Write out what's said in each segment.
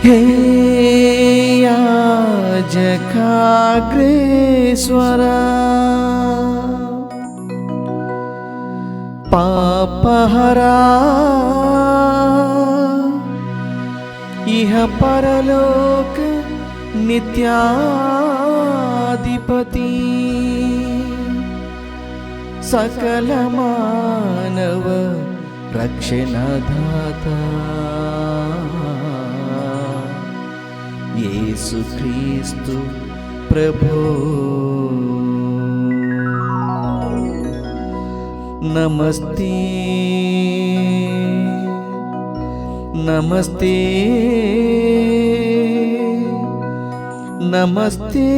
हे याजकाग्रेश्वरा पापहरा इह परलोक नित्याधिपति सकल मानव रक्षणदाता येसु क्रीस्तु प्रभो नमस्ते नमस्ते नमस्ते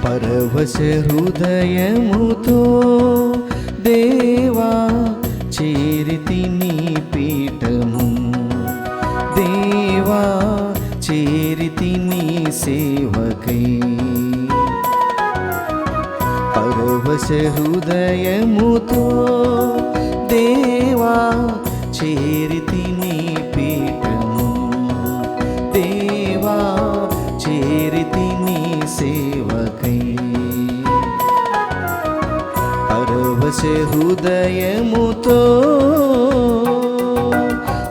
పరవశ హృదయముతో దేవా చేరితి నీ పీఠము దేవా చేరితి నీ సేవకై పరవశ హృదయముతో దేవా చేరితి నీ పీఠము దేవా చేరితి నీ సేవకై పరవశ హృదయముతో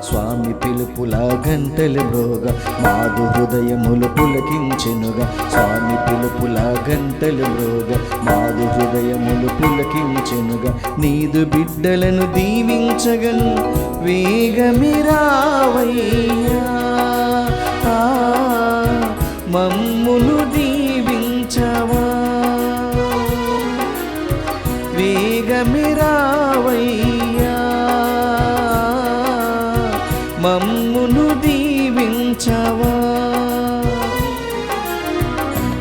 స్వామి పిలుపుల గంటలు మ్రోగా మాదు హృదయములు పులకించెనుగా స్వామి పిలుపుల గంటలు మ్రోగా మాదు హృదయములు పులకించెనుగా నీదు బిడ్డలను దీవించగను వేగమిరావయ్యా మమ్మును దీవించవా వేగమిరావయ్యా మమ్మును దీవించవా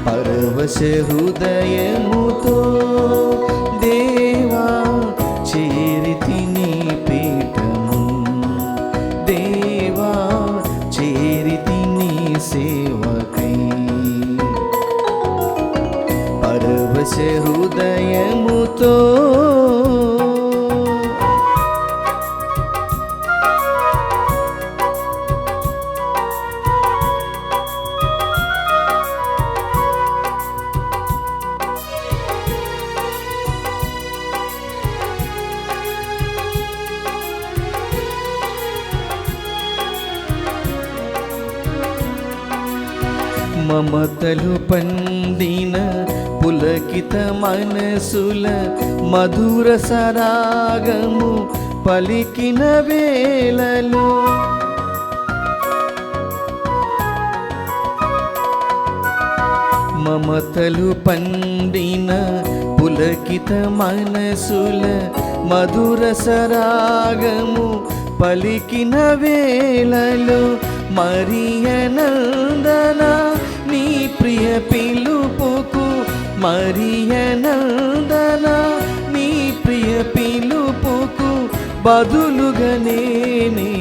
పరవశ హృదయముతో దేవా చేరితి నీ పీఠము దేవా చేరితి నీ సేవకై పరవశ హృదయముతో మమతలు పండిన పులకిత మనసుల మధుర సరాగము పలికిన వేళలో మమతలు పండిన పులకిత మనసుల మధుర సరాగము పలికిన వేళలో మరియనందన నీ ప్రియ పిలుపుకు మరియనందన నీ ప్రియ పిలుపుకు బదులుగా నేనే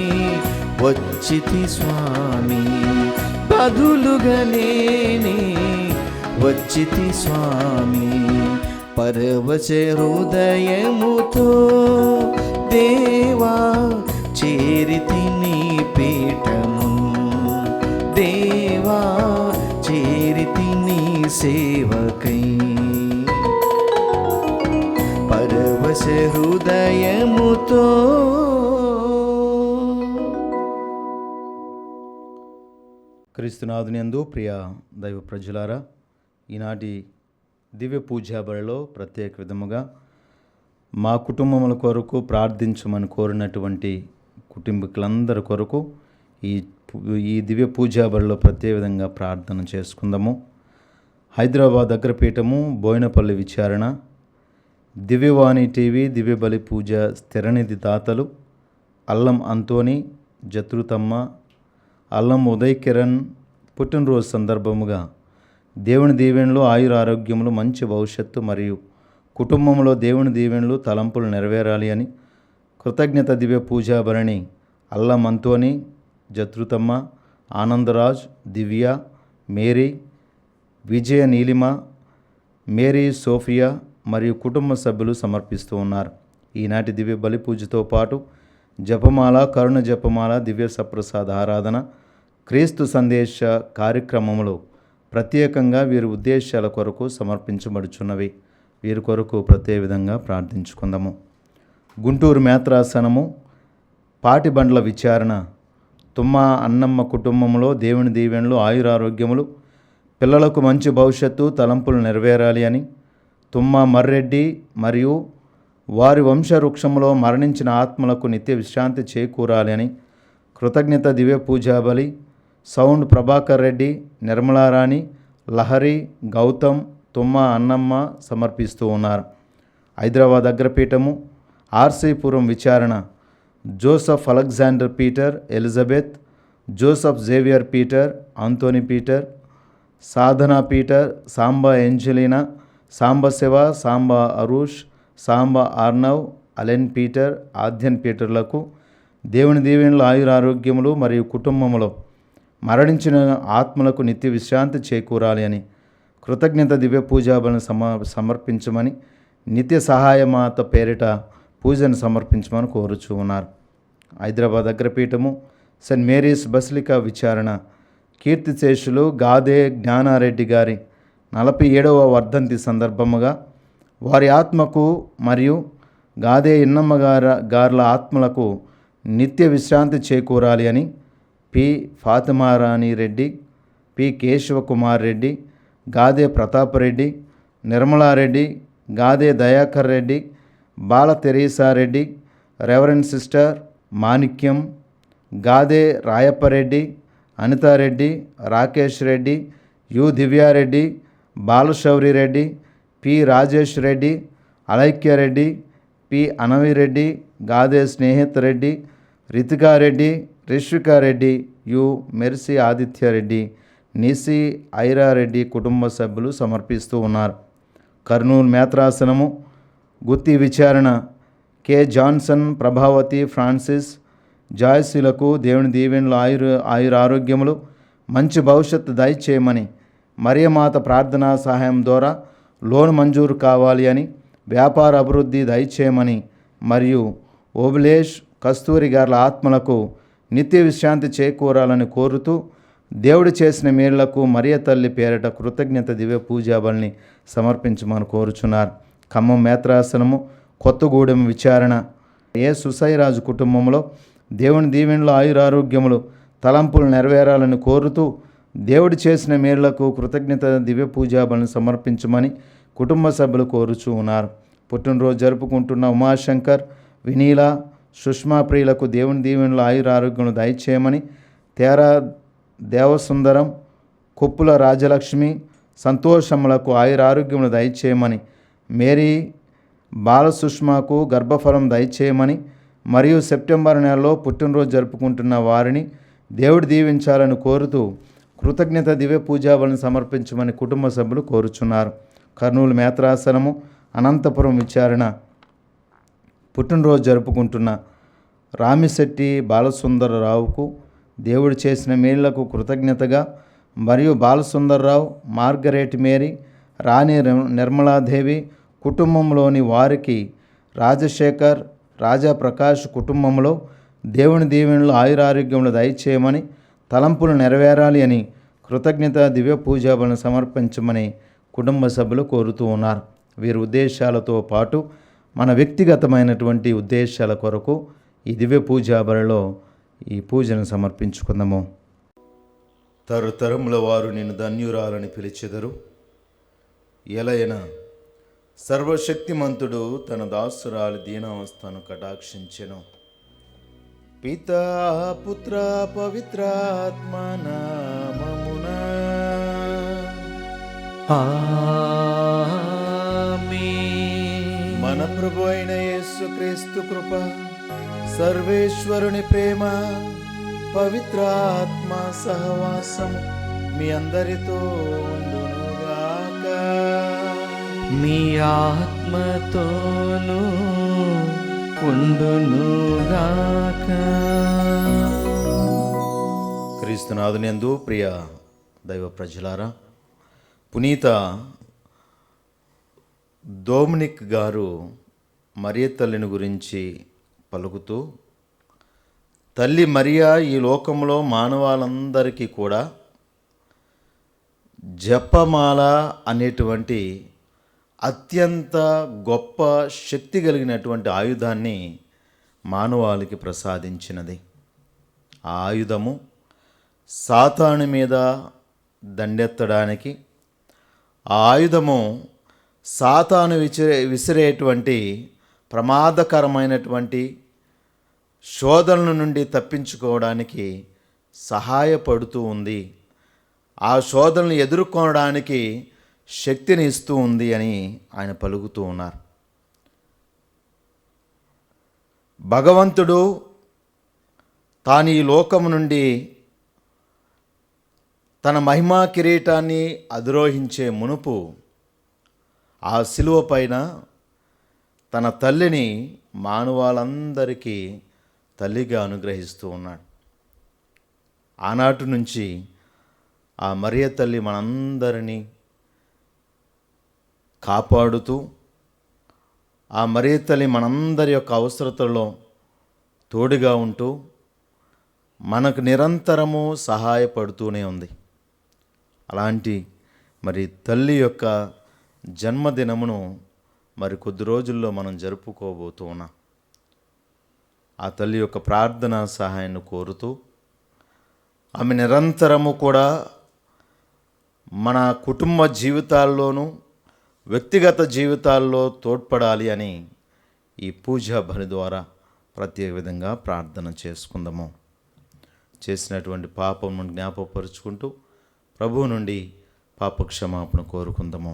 వచ్చితి స్వామి బదులుగా నేనే వచ్చితి స్వామి పరవశ హృదయముతో దేవా చేరితి నీ పీఠము దేవా చేరితి నీ సేవకై పరవశ హృదయముతో క్రీస్తునాథునియందు ప్రియ దైవ ప్రజలారా, ఈనాటి దివ్య పూజా బలిలో ప్రత్యేక విధముగా మా కుటుంబముల కొరకు ప్రార్థించమని కోరినటువంటి కుటుంబీకులందరి కొరకు ఈ దివ్య పూజా బలిలో ప్రత్యేక విధంగా ప్రార్థన చేసుకుందాము. హైదరాబాద్ అగ్రపీఠము బోయినపల్లి విచారణ దివ్యవాణి టీవీ దివ్య బలి పూజ స్థిరనిధి దాతలు అల్లం అంతోని, జతృతమ్మ, అల్లం ఉదయ్ కిరణ్ పుట్టినరోజు సందర్భముగా దేవుని దీవెనలు, ఆయుర ఆరోగ్యములు, మంచి భవిష్యత్తు మరియు కుటుంబంలో దేవుని దీవెనలు, తలంపులు నెరవేరాలి అని కృతజ్ఞత దివ్య పూజాభరణి అల్లం అంతోని, జతృతమ్మ, ఆనందరాజ్, దివ్య, మేరీ, విజయ, నీలిమ, మేరీ, సోఫియా మరియు కుటుంబ సభ్యులు సమర్పిస్తూ ఉన్నారు. ఈనాటి దివ్య బలి పూజతో పాటు జపమాల, కరుణ జపమాల, దివ్య సప్రసాద ఆరాధన, క్రీస్తు సందేశ కార్యక్రమములు ప్రత్యేకంగా వీరి ఉద్దేశాల కొరకు సమర్పించబడుచున్నవి. వీరి కొరకు ప్రత్యేక విధంగా ప్రార్థించుకుందాము. గుంటూరు మేత్రాసనము పాటిబండ్ల విచారణ తుమ్మ అన్నమ్మ కుటుంబంలో దేవుని దీవెనలు, ఆయురారోగ్యములు, పిల్లలకు మంచి భవిష్యత్తు, తలంపులు నెరవేరాలి అని తుమ్మ మర్రెడ్డి మరియు వారి వంశవృక్షంలో మరణించిన ఆత్మలకు నిత్య విశ్రాంతి చేకూరాలి అని కృతజ్ఞత దివ్య పూజాబలి సౌండ్ ప్రభాకర్ రెడ్డి, నిర్మలారాణి, లహరి, గౌతమ్, తుమ్మ అన్నమ్మ సమర్పిస్తూ ఉన్నారు. హైదరాబాద్ అగ్రపీఠము ఆర్సీపురం విచారణ Joseph Alexander Peter, Elizabeth, Joseph Xavier Peter, Antony Peter, Sadhana Peter, Samba Angelina, Samba Shiva, Samba Arush, Samba Arnav, Allen Peter, Aadyan పీటర్లకు దేవుని దీవెనలు, ఆయురారోగ్యములు మరియు కుటుంబములో మరణించిన ఆత్మలకు నిత్య విశ్రాంతి చేకూరాలి అని కృతజ్ఞత దివ్య పూజాబలను సమర్పించమని నిత్య సహాయమాత పేరిట పూజను సమర్పించమని కోరుచూ ఉన్నారు. హైదరాబాద్ అగ్రపీఠము సెయింట్ మేరీస్ బసిలికా విచారణ కీర్తిశేషులు గాదే జ్ఞానారెడ్డి గారి 47వ వర్ధంతి సందర్భముగా వారి ఆత్మకు మరియు గాదే ఇన్నమ్మ గార్ల ఆత్మలకు నిత్య విశ్రాంతి చేకూరాలి అని P Fatimarani Reddy, P Keshavakumar Reddy, Gade Pratapareddy, Nirmalareddy, Gade Dayakar Reddy, Bala Teresareddy, reverend sister Manikyam, Gade Rayappareddy, Anithareddy, Rakesh Reddy, U Divyareddy, Balashowri Reddy, P Rajesh Reddy, Alaikyareddy, P Anavireddy, Gade Snehith Reddy, Ritikareddy, Rishvikareddy, U Mercy Adityareddy, Nisi Airareddy కుటుంబ సభ్యులు సమర్పిస్తూ ఉన్నారు. కర్నూలు మేత్రాసనము గుత్తి విచారణ కె జాన్సన్, ప్రభావతి, ఫ్రాన్సిస్, జాయసీలకు దేవుని దీవెనలు, ఆయురారోగ్యములు, మంచి భవిష్యత్తు దయచేయమని మరియమాత ప్రార్థనా సహాయం ద్వారా లోన్ మంజూరు కావాలి అని, వ్యాపార అభివృద్ధి దయచేయమని మరియు ఓబులేష్, కస్తూరి గార్ల ఆత్మలకు నిత్య విశ్రాంతి చేకూరాలని కోరుతూ దేవుడు చేసిన మేళ్లకు మరియ తల్లి పేరిట కృతజ్ఞత దివ్య పూజాబలిని సమర్పించమని కోరుచున్నారు. ఖమ్మం మేత్రాసనము కొత్తగూడెం విచారణ ఏ సుసైరాజు కుటుంబంలో దేవుని దీవెనలు, ఆయురారోగ్యములు, తలంపులు నెరవేరాలని కోరుతూ దేవుడు చేసిన మేళ్లకు కృతజ్ఞత దివ్య పూజాబలిని సమర్పించమని కుటుంబ సభ్యులు కోరుచూ ఉన్నారు. పుట్టినరోజు జరుపుకుంటున్న ఉమాశంకర్, వినీల, సుష్మా ప్రియులకు దేవుని దీవెనలు, ఆయురారోగ్యములు దయచేయమని తేరా దేవసుందరం, కుప్పుల రాజలక్ష్మి, సంతోషములకు ఆయురారోగ్యములు దయచేయమని, మేరీ, బాలసుష్మాకు గర్భఫలం దయచేయమని మరియు సెప్టెంబర్ నెలలో పుట్టినరోజు జరుపుకుంటున్న వారిని దేవుడు దీవించాలని కోరుతూ కృతజ్ఞత దివ్య పూజాబలిని సమర్పించమని కుటుంబ సభ్యులు కోరుచున్నారు. కర్నూలు మేత్రాసనము అనంతపురం విచారణ పుట్టినరోజు జరుపుకుంటున్న రామిశెట్టి బాలసుందరరావుకు దేవుడు చేసిన మేళ్లకు కృతజ్ఞతగా మరియు బాలసుందర్రావు, మార్గరేట్ మేరీ, రాణి నిర్మలాదేవి కుటుంబంలోని వారికి రాజశేఖర్, రాజా ప్రకాష్ కుటుంబంలో దేవుని దీవెనలు, ఆయురారోగ్యములు దయచేయమని, తలంపులు నెరవేరాలి అని కృతజ్ఞత దివ్య పూజాబలను సమర్పించమని కుటుంబ సభ్యులు కోరుతూ ఉన్నారు. వీరి ఉద్దేశాలతో పాటు మన వ్యక్తిగతమైనటువంటి ఉద్దేశాల కొరకు ఈ దివ్య పూజాబలిలో ఈ పూజను సమర్పించుకుందాము. తరతరముల వారు నిన్ను ధన్యురాలని పిలిచెదరు. ఎలయన సర్వశక్తిమంతుడు తన దాసురాలి దీనావస్థను కటాక్షించెను. పితా పుత్ర పవిత్రాత్మ నామమున ఆమేన్. మన ప్రభు అయిన యేసుక్రీస్తు కృప, సర్వేశ్వరుని ప్రేమ, పవిత్రాత్మ సహవాసం మీ అందరితో ఉండునుగాక. మీ ఆత్మతోనూ ఉండునుగాక. క్రీస్తునాథునందు ప్రియ దైవ ప్రజలారా, పునీత డొమినిక్ గారు మరియ తల్లిని గురించి పలుకుతూ, తల్లి మరియా ఈ లోకంలో మానవాళందరికీ కూడా జపమాల అనేటువంటి అత్యంత గొప్ప శక్తి కలిగినటువంటి ఆయుధాన్ని మానవాళికి ప్రసాదించినది. ఆ ఆయుధము సాతాను మీద దండెత్తడానికి, ఆ ఆయుధము సాతాను విసిరేటువంటి ప్రమాదకరమైనటువంటి శోధనల నుండి తప్పించుకోవడానికి సహాయపడుతూ ఉంది. ఆ శోధనలు ఎదుర్కొనడానికి శక్తిని ఇస్తూ ఉంది అని ఆయన పలుకుతూ ఉన్నారు. భగవంతుడు తాను ఈ లోకం నుండి తన మహిమా కిరీటాన్ని అధిరోహించే మునుపు ఆ శిలువ పైన తన తల్లిని మానవాళందరికీ తల్లిగా అనుగ్రహిస్తూ ఉన్నాడు. ఆనాటి నుంచి ఆ మరియ తల్లి మనందరినీ కాపాడుతూ, ఆ మరియ తల్లి మనందరి యొక్క అవసరతల్లో తోడుగా ఉంటూ మనకు నిరంతరము సహాయపడుతూనే ఉంది. అలాంటి మరి తల్లి యొక్క జన్మదినమును మరి కొద్ది రోజుల్లో మనం జరుపుకోబోతూ ఉన్నాం. ఆ తల్లి యొక్క ప్రార్థన సహాయాన్ని కోరుతూ, ఆమె నిరంతరము కూడా మన కుటుంబ జీవితాల్లోనూ వ్యక్తిగత జీవితాల్లో తోడ్పడాలి అని ఈ పూజా బలి ద్వారా ప్రత్యేక విధంగా ప్రార్థన చేసుకుందాము. చేసినటువంటి పాపమును జ్ఞాపకపరుచుకుంటూ ప్రభువు నుండి పాప క్షమాపణ కోరుకుందాము.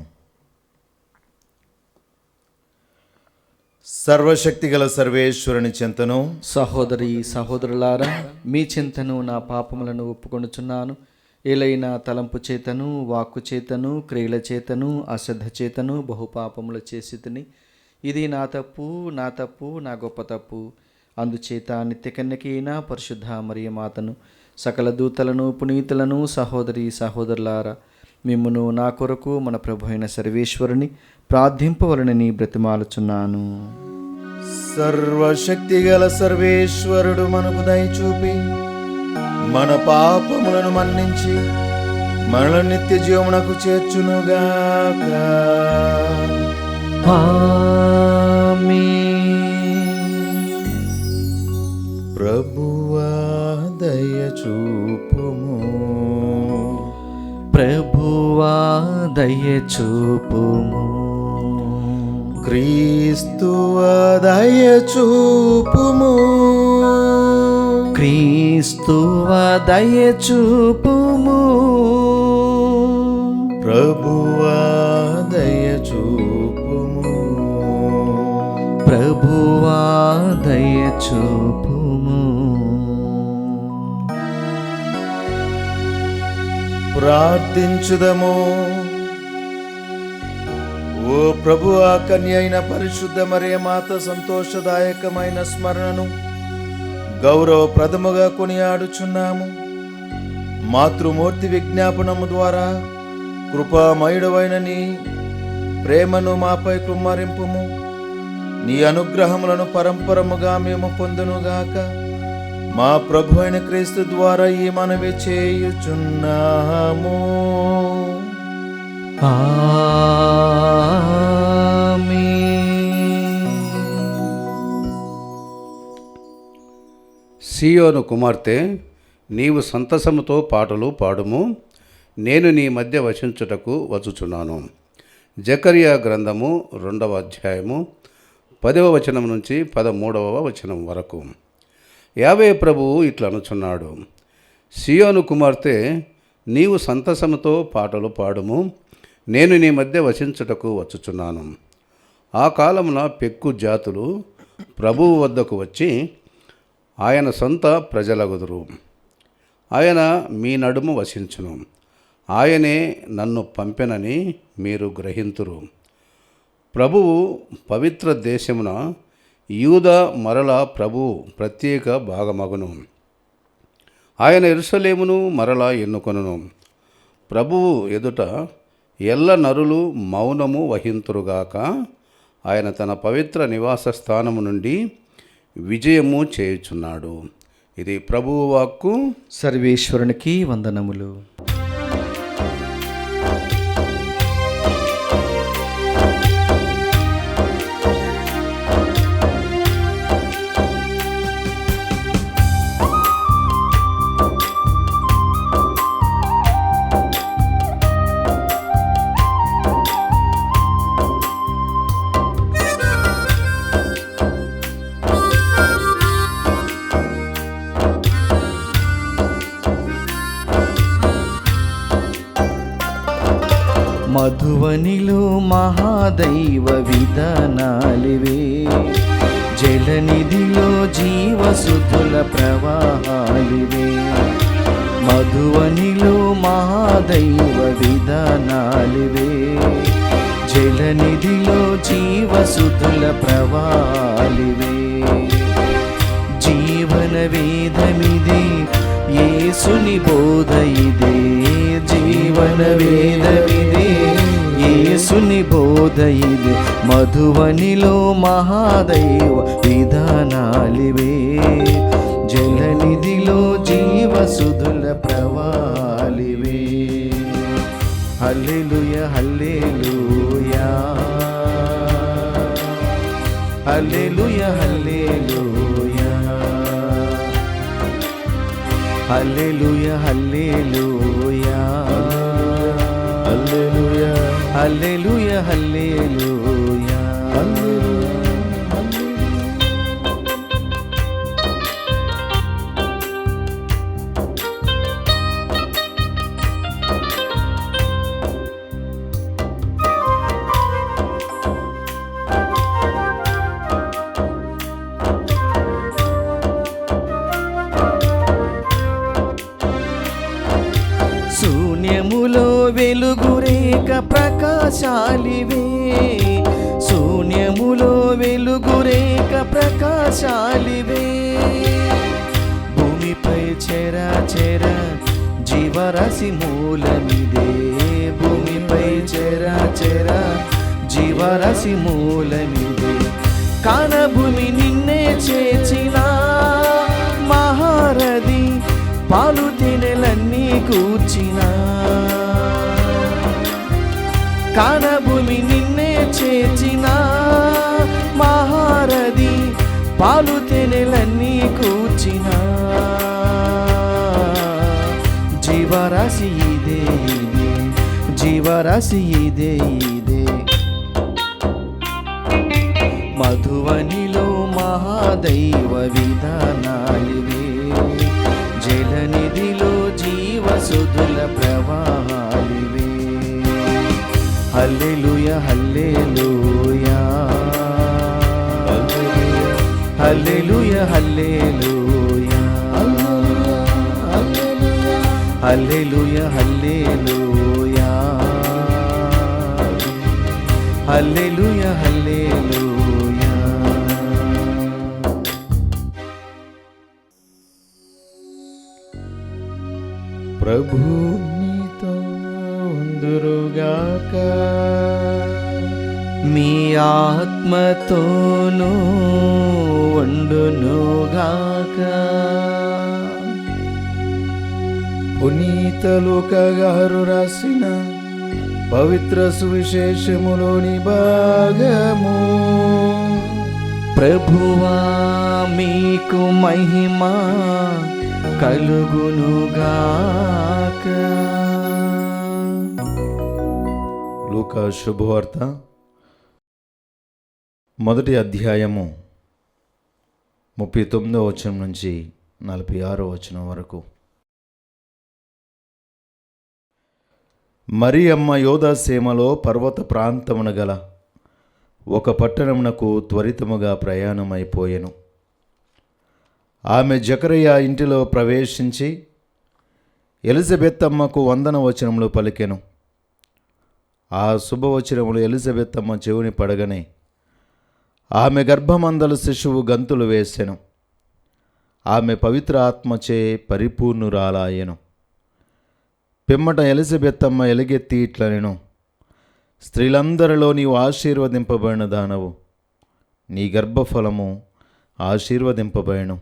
సర్వశక్తి గల సర్వేశ్వరుని చింతను, సహోదరి సహోదరులారా, మీ చింతను నా పాపములను ఒప్పుకొనుచున్నాను. ఏలైనా తలంపు చేతను, వాక్కు చేతను, క్రియల చేతను, అశ్రద్ధ చేతను బహుపాపములు చేసి తిని, ఇది నా తప్పు, నా గొప్ప తప్పు. అందుచేత నిత్య కన్యకైన పరిశుద్ధ మరియ మాతను, సకల దూతలను, పునీతులను, సహోదరి సహోదరులారా, మిమ్మును నా కొరకు మన ప్రభు అయిన సర్వేశ్వరుని ప్రార్థింపవలనని బ్రతిమాలుచున్నాను. సర్వశక్తి గల సర్వేశ్వరుడు మనకు దయచూపి మన పాపములను మన్నించి మనల్ని నిత్య జీవమునకు చేర్చునుగాక. ఆమేన్. ప్రభువా దయచూపుము, ప్రభువా దయచూపుము. క్రీస్తువా దయచూపుము, క్రీస్తువా దయచూపుము. ప్రభువా దయచూపుము, ప్రభువా దయచూపుము. ప్రార్థించుదము. ఓ ప్రభువా, కన్య అయిన పరిశుద్ధ మరియ మాత సంతోషదాయకమైన స్మరణను గౌరవప్రదముగా కొనియాడుచున్నాము. మాతృమూర్తి విజ్ఞాపనము ద్వారా కృపామయుడవైన నీ ప్రేమను మాపై కుమ్మరింపుము. నీ అనుగ్రహములను పరంపరముగా మేము పొందునుగాక. మా ప్రభు అయిన క్రీస్తు ద్వారా ఈ మనవి చేయుచున్నాము. సీయోను కుమార్తె, నీవు సంతసముతో పాటలు పాడుము, నేను నీ మధ్య వసించుటకు వచ్చుచున్నాను. జకరియా గ్రంథము 2వ అధ్యాయము 10వ వచనం నుంచి 13వ వచనం వరకు. యావే ప్రభువు ఇట్లా అనుచున్నాడు: సీయోను కుమార్తె, నీవు సంతసముతో పాటలు పాడుము, నేను నీ మధ్య వసించుటకు వచ్చుచున్నాను. ఆ కాలమున పెక్కు జాతులు ప్రభువు వద్దకు వచ్చి ఆయన సొంత ప్రజలగుదురు. ఆయన మీ నడుము వసించును. ఆయనే నన్ను పంపెనని మీరు గ్రహింతురు. ప్రభువు పవిత్ర దేశమున యూదా మరల ప్రభువు ప్రత్యేక భాగమగును. ఆయన యెరూషలేమును మరలా ఎన్నుకొనును. ప్రభువు ఎదుట ఎల్ల నరులు మౌనము వహింతురుగాక. ఆయన తన పవిత్ర నివాస స్థానము నుండి విజయము చేయుచున్నాడు. ఇది ప్రభువు వాక్కు. సర్వేశ్వరునికి వందనములు. మధువనిలో మహాదైవ విధానాలివే, జలనిధిలో జీవసుతుల ప్రవాహాలివే. మధువనిలో మహాదైవ విధానాలివే, జలనిధిలో జీవసుతుల ప్రవాహాలివే. జీవన వేదమిదే, యేసుని బోధ ఇదే. జీవన వేదమిదే, యేసుని బోధ ఇదే. మధువనిలో మహాదైవ విధానాలివే, జలనిధిలో జీవసుధుల ప్రవాలివే. హల్లెలూయా హల్లెలూయా, హల్లెలూయా హల్లెలూయా, హల్లెలూయా హల్లెలూయా, హల్లెలూయా, హల్లెలూయా హల్లెలూయా. శూన్యములో వెలుగురేక ప్రకాశాలివే, శూన్యములో వెలుగురేక ప్రకాశాలివే. భూమిపై చెర జీవరాశి మూలమిదే, భూమిపై చెర జీవరాశి మూలమిదే. కానభూమి నిన్నే చేర్చిన మహారథి, పాలు తేనెలన్నీ కూర్చిన. కానభూమి నిన్నే చేర్చిన మహారథి, పాలు తేనెలన్నీ కూర్చిన. జీవరాశి ఇదే ఇదే, జీవరాశి ఇదే ఇదే. మధువనిలో మహాదైవ విధానాలివే, జలనిధిలో జీవసుధుల ప్రవాహాలివే. హల్లెలూయా హల్లెలూయా, హల్లెలూయా హల్లెలూయా, హల్లెలూయా హల్లెలూయా, హల్లెలూయా హల్లెలూయా. ప్రభు నీతో ఉందురుగాక, మీ ఆత్మతోనూ ఉండునుగాక. పునీత లూకా గారు రాసిన పవిత్ర సువిశేషములోని భాగము. ప్రభువా మీకు మహిమ కలుగునుగాక. లూకా శుభవార్త 1వ అధ్యాయము 39వ వచనం నుంచి 46వ వచనం వరకు. మరియమ్మ యోధాసీమలో పర్వత ప్రాంతమున గల ఒక పట్టణమునకు త్వరితముగా ప్రయాణమైపోయెను. ఆమె జకరయ్య ఇంటిలో ప్రవేశించి ఎలిజబెత్ అమ్మకు వందన వచనములు పలికెను. ఆ శుభవచనములు ఎలిజబెత్ అమ్మ చెవిని పడగనే ఆమె గర్భమందలు శిశువు గంతులు వేసెను. ఆమె పవిత్ర ఆత్మచే పరిపూర్ణురాలాయెను. పిమ్మట ఎలిజబెత్ అమ్మ ఎలుగెత్తి ఇట్లనెను, స్త్రీలందరిలో నీవు ఆశీర్వదింపబడిన దానవు, నీ గర్భఫలము ఆశీర్వదింపబడెను.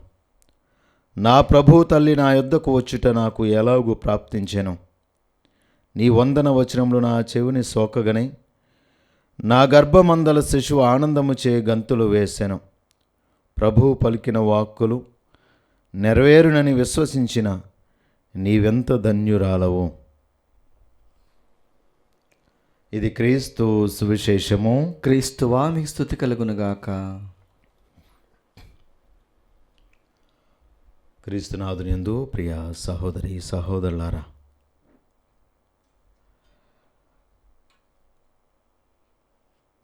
నా ప్రభు తల్లి నా యొద్దకు వచ్చుట నాకు ఎలాగూ ప్రాప్తించెను. నీ వందన వచనములు నా చెవిని సోకగనే నా గర్భమందల శిశువు ఆనందము చే గంతులు వేసెను. ప్రభువు పలికిన వాక్కులు నెరవేరునని విశ్వసించిన నీవెంత ధన్యురాలవు. ఇది క్రీస్తు సువిశేషము. క్రీస్తువా మీకు స్తుతి కలుగునుగాక. క్రీస్తునాథునియందు ప్రియ సహోదరి సహోదరులారా,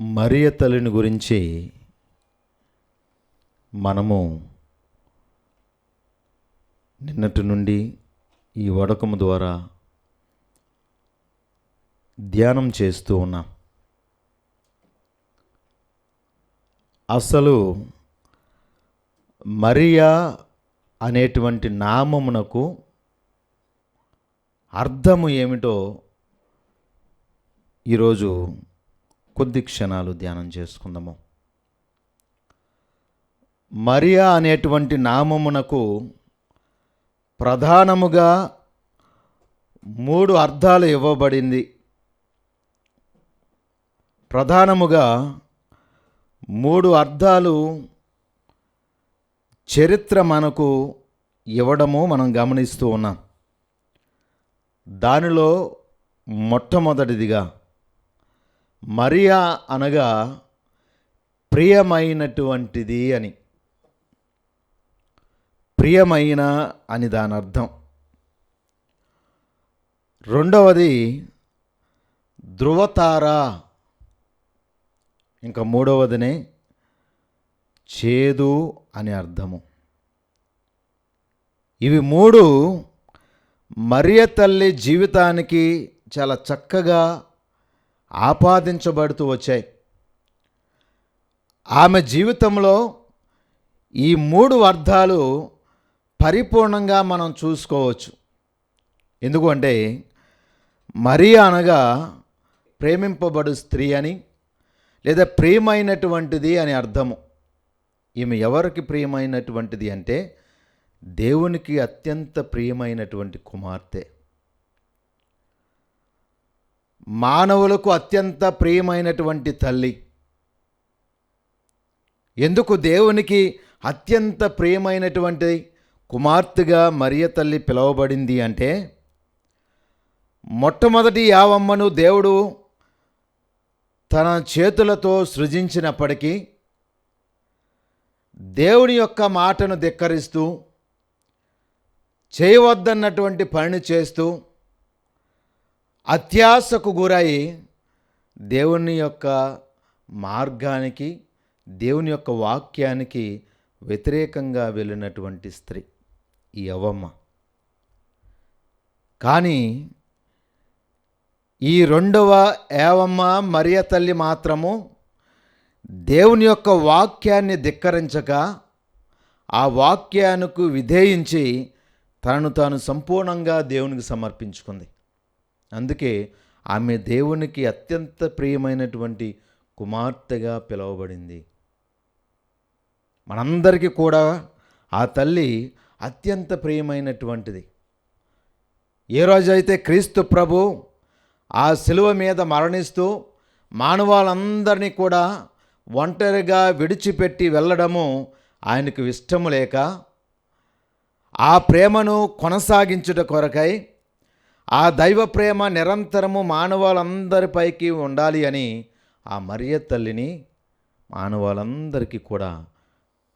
మరియ తల్లిని గురించి మనము నిన్నటి నుండి ఈ వడకము ద్వారా ధ్యానం చేస్తూ ఉన్నాం. అసలు మరియా అనేటువంటి నామమునకు అర్థము ఏమిటో ఈరోజు కొద్ది క్షణాలు ధ్యానం చేసుకుందాము. మరియా అనేటువంటి నామమునకు ప్రధానముగా 3 అర్థాలు ఇవ్వబడింది. ప్రధానముగా 3 అర్థాలు చరిత్ర మనకు ఇవ్వడము మనం గమనిస్తూ ఉన్నాం. దానిలో మొట్టమొదటిదిగా మరియా అనగా ప్రియమైనటువంటిది అని, ప్రియమైన అని దాని అర్థం. రెండవది ధృవతార, ఇంకా మూడవదినే చేదు అని అర్థము. ఇవి 3 మరియ తల్లి జీవితానికి చాలా చక్కగా ఆపాదించబడుతూ వచ్చాయి. ఆమె జీవితంలో ఈ 3 అర్థాలు పరిపూర్ణంగా మనం చూసుకోవచ్చు. ఎందుకంటే మరియా అనగా ప్రేమింపబడు స్త్రీ అని, లేదా ప్రియమైనటువంటిది అని అర్థము. ఈమె ఎవరికి ప్రియమైనటువంటిది అంటే దేవునికి అత్యంత ప్రియమైనటువంటి కుమార్తె, మానవులకు అత్యంత ప్రియమైనటువంటి తల్లి. ఎందుకు దేవునికి అత్యంత ప్రియమైనటువంటి కుమార్తెగా మరియ తల్లి పిలువబడింది అంటే, మొట్టమొదటి యావమ్మను దేవుడు తన చేతులతో సృజించినప్పటికీ దేవుని యొక్క మాటను ధిక్కరిస్తూ చేయవద్దన్నటువంటి పనిని చేస్తూ అత్యాశకు గురై దేవుని యొక్క మార్గానికి, దేవుని యొక్క వాక్యానికి వ్యతిరేకంగా వెళ్ళినటువంటి స్త్రీ ఈ యవ్వమ్మ. కానీ ఈ రెండవ ఏవమ్మ మరియ తల్లి మాత్రము దేవుని యొక్క వాక్యాన్ని ధిక్కరించక, ఆ వాక్యానికి విధేయించి తనను తాను సంపూర్ణంగా దేవునికి సమర్పించుకుంది. అందుకే ఆమె దేవునికి అత్యంత ప్రియమైనటువంటి కుమార్తెగా పిలువబడింది. మనందరికీ కూడా ఆ తల్లి అత్యంత ప్రియమైనటువంటిది. ఏ రోజైతే క్రీస్తు ప్రభు ఆ శిలువ మీద మరణిస్తూ మానవాళ్ళందరినీ కూడా ఒంటరిగా విడిచిపెట్టి వెళ్ళడము ఆయనకు ఇష్టము లేక, ఆ ప్రేమను కొనసాగించుట కొరకై, ఆ దైవ ప్రేమ నిరంతరము మానవాళ్ళందరిపైకి ఉండాలి అని ఆ మరియ తల్లిని మానవాళ్ళందరికీ కూడా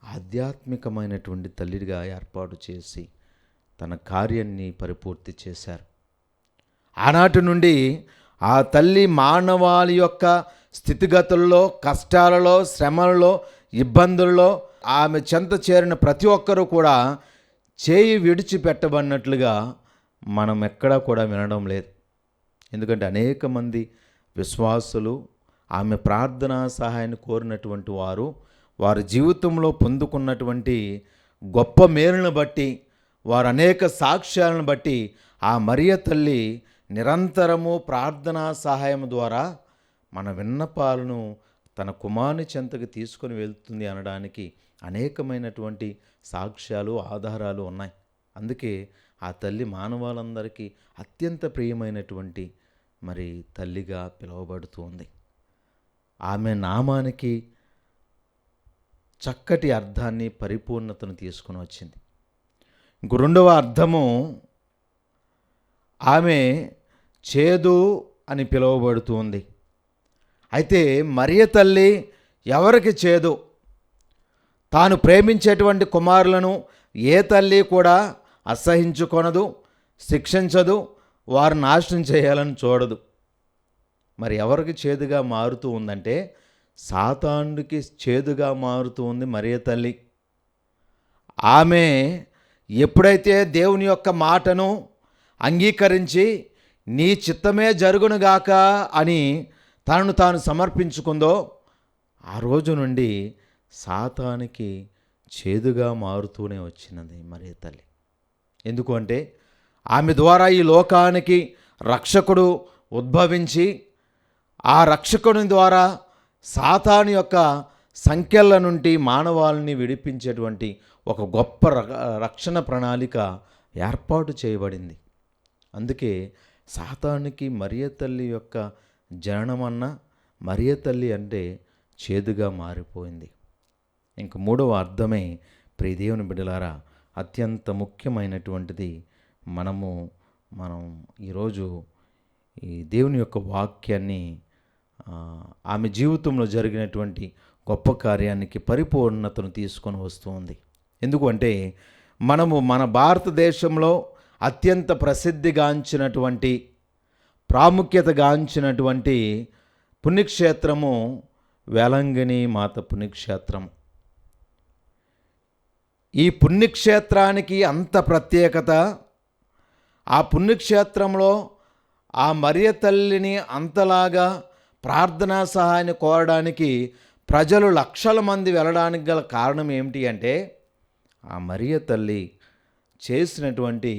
ఆధ్యాత్మికమైనటువంటి తల్లిగా ఏర్పాటు చేసి తన కార్యాన్ని పరిపూర్తి చేశారు. ఆనాటి నుండి ఆ తల్లి మానవాళి యొక్క స్థితిగతుల్లో, కష్టాలలో, శ్రమలలో, ఇబ్బందుల్లో ఆమె చెంత చేరిన ప్రతి ఒక్కరూ కూడా చేయి విడిచిపెట్టబడినట్లుగా మనం ఎక్కడా కూడా వినడం లేదు. ఎందుకంటే అనేక మంది విశ్వాసులు ఆమె ప్రార్థనా సహాయాన్ని కోరినటువంటి వారు వారి జీవితంలో పొందుకున్నటువంటి గొప్ప మేలును బట్టి, వారు అనేక సాక్ష్యాలను బట్టి ఆ మరియ తల్లి నిరంతరము ప్రార్థనా సహాయం ద్వారా మన విన్నపాలను తన కుమారుని చెంతకు తీసుకొని వెళ్తుంది అనడానికి అనేకమైనటువంటి సాక్ష్యాలు, ఆధారాలు ఉన్నాయి. అందుకే ఆ తల్లి మానవాళందరికీ అత్యంత ప్రియమైనటువంటి మరి తల్లిగా పిలువబడుతుంది. ఆమె నామానికి చక్కటి అర్థాన్ని, పరిపూర్ణతను తీసుకొని వచ్చింది. ఇంకో రెండవ అర్థము, ఆమె చేదు అని పిలువబడుతుంది. అయితే మరియ తల్లి ఎవరికి చేదు? తాను ప్రేమించేటువంటి కుమారులను ఏ తల్లి కూడా అసహించుకొనదు, శిక్షించదు, వారు నాశనం చేయాలని చూడదు. మరి ఎవరికి చేదుగా మారుతూ ఉందంటే సాతానుడికి చేదుగా మారుతూ ఉంది మరియ తల్లి. ఆమె ఎప్పుడైతే దేవుని యొక్క మాటను అంగీకరించి నీ చిత్తమే జరుగునుగాక అని తనను తాను సమర్పించుకుందో ఆ రోజు నుండి సాతానికి చేదుగా మారుతూనే వచ్చినది మరియ తల్లి. ఎందుకు అంటే ఆమె ద్వారా ఈ లోకానికి రక్షకుడు ఉద్భవించి ఆ రక్షకుని ద్వారా సాతాను యొక్క సంఖ్యల నుండి మానవాళిని విడిపించేటువంటి ఒక గొప్ప రక్షణ ప్రణాళిక ఏర్పాటు చేయబడింది. అందుకే సాతానుకి మరియ తల్లి యొక్క జననమన్న మరియ తల్లి అంటే చేదుగా మారిపోయింది. ఇంక మూడవ అర్థమే ప్రియదేవుని బిడ్డలారా అత్యంత ముఖ్యమైనటువంటిది. మనం ఈరోజు ఈ దేవుని యొక్క వాక్యాన్ని ఆమె జీవితంలో జరిగినటువంటి గొప్ప కార్యానికి పరిపూర్ణతను తీసుకొని వస్తుంది. ఎందుకంటే మన భారతదేశంలో అత్యంత ప్రసిద్ధిగాంచినటువంటి, ప్రాముఖ్యతగాంచినటువంటి పుణ్యక్షేత్రము వేలంగిని మాత పుణ్యక్షేత్రం. ఈ పుణ్యక్షేత్రానికి అంత ప్రత్యేకత. ఆ పుణ్యక్షేత్రంలో ఆ మరియ తల్లిని అంతలాగా ప్రార్థనా సహాయాన్ని కోరడానికి ప్రజలు లక్షల మంది వెళ్ళడానికి గల కారణం ఏమిటి అంటే ఆ మరియ తల్లి చేసినటువంటి